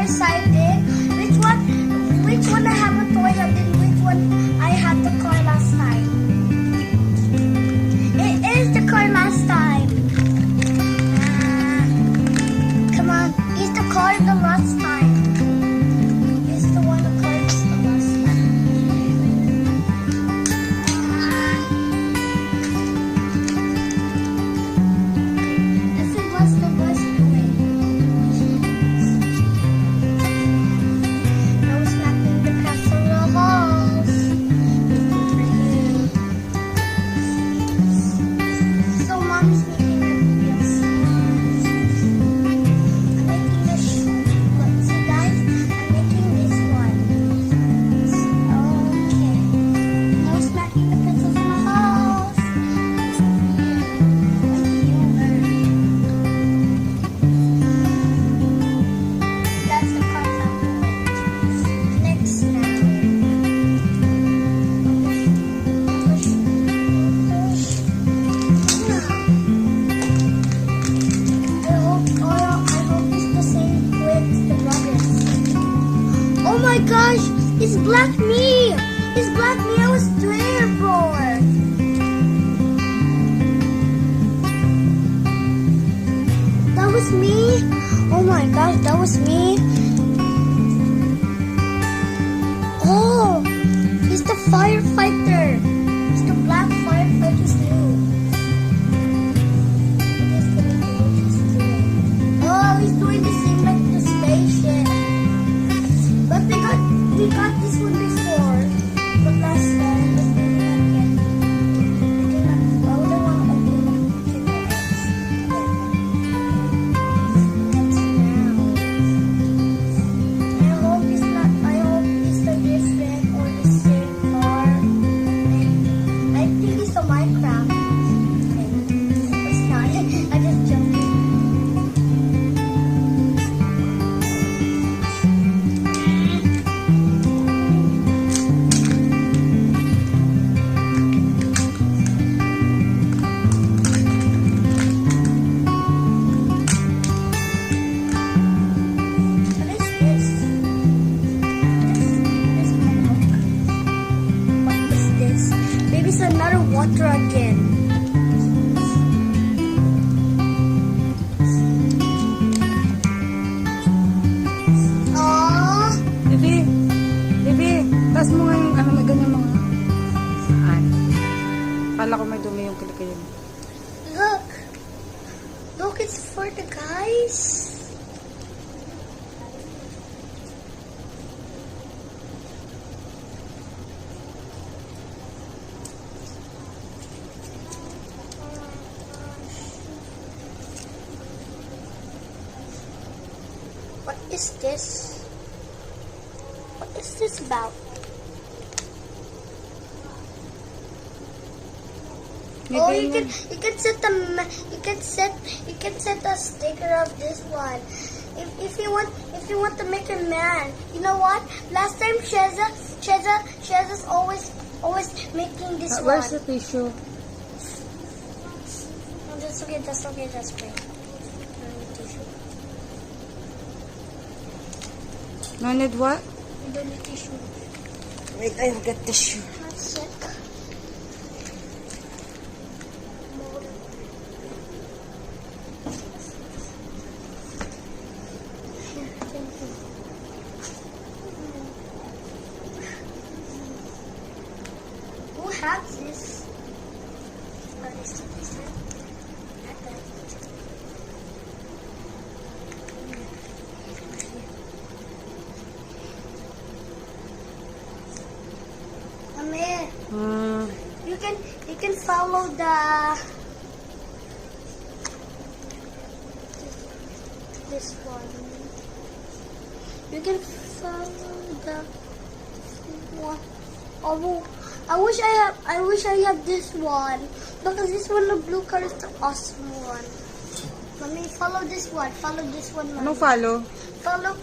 excited. Which one I have a toy and then which one I had the car last time. It is the car last time. Come on, is the car the last time? Is the one the car is the last time? This is what's the bus doing. I was knocking the castle walls. So mom's making a video. I'm making this. Look, see guys, I'm making this one. Okay. No smacking the pencils in the halls. That's the part I'm doing. Next now. Push, push. I hope it's the same with the brothers. Oh my gosh, it's Black Me. It's Black Me. I was there for. That was me. Oh my gosh, that was me. Oh, he's the firefighter. He's the black firefighter's new. Oh, he's doing the same like the station. But we got this one before. But last time, let's do it again. I wouldn't want to open the eggs. Next now. I hope it's the different or the same car. I think it's the Minecraft. It's not. I just jumped in. What is this? What is this? Maybe it's another water again. Aww. Bibi, taas mo nga yung may ganyan mga. Saan? Kala ko may dumi yung kilikayin. Look. Look, it's for the guys. What is this? What is this about? Oh, you can set a sticker of this one. If you want to make a man, you know what? Last time Sheza's always making this one. Where's the tissue? No, that's okay. That's okay. That's great. I need tissue. No need what? I don't need tissue. Wait, I'll get tissue. Not sick. Here, thank you. Who has this? Oh, this one. Amir, you can follow this one. You can follow the one. Oh, I wish I have this one because this one, the blue car, is the awesome one. Mommy, follow this one. Follow this one. Mommy. Ano follow? Follow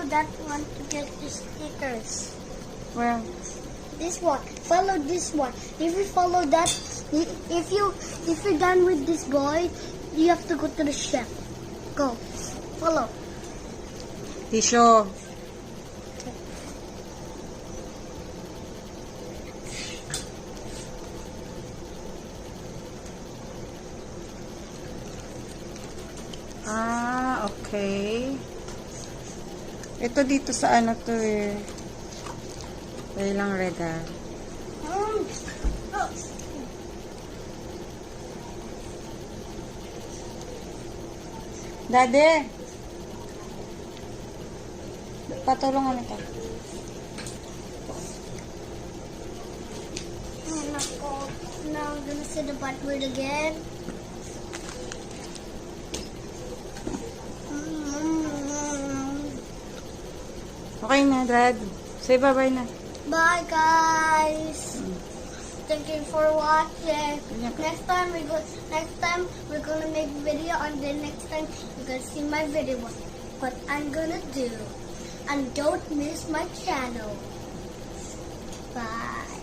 that one to get the stickers. Where? This one. Follow this one. If you follow that, if you're done with this boy, you have to go to the chef. Go. Follow. Tissue. Ah, okay. Ito dito sa ano to eh. Kaya lang red ah. Oh. Daddy! Patulungan ito. Nako. Now I'm gonna say the bad word again. Okay na, Dad. Say bye-bye na. Bye guys. Thank you for watching. Next time we're gonna make video, and then next time you're gonna see my video what I'm gonna do. And don't miss my channel. Bye.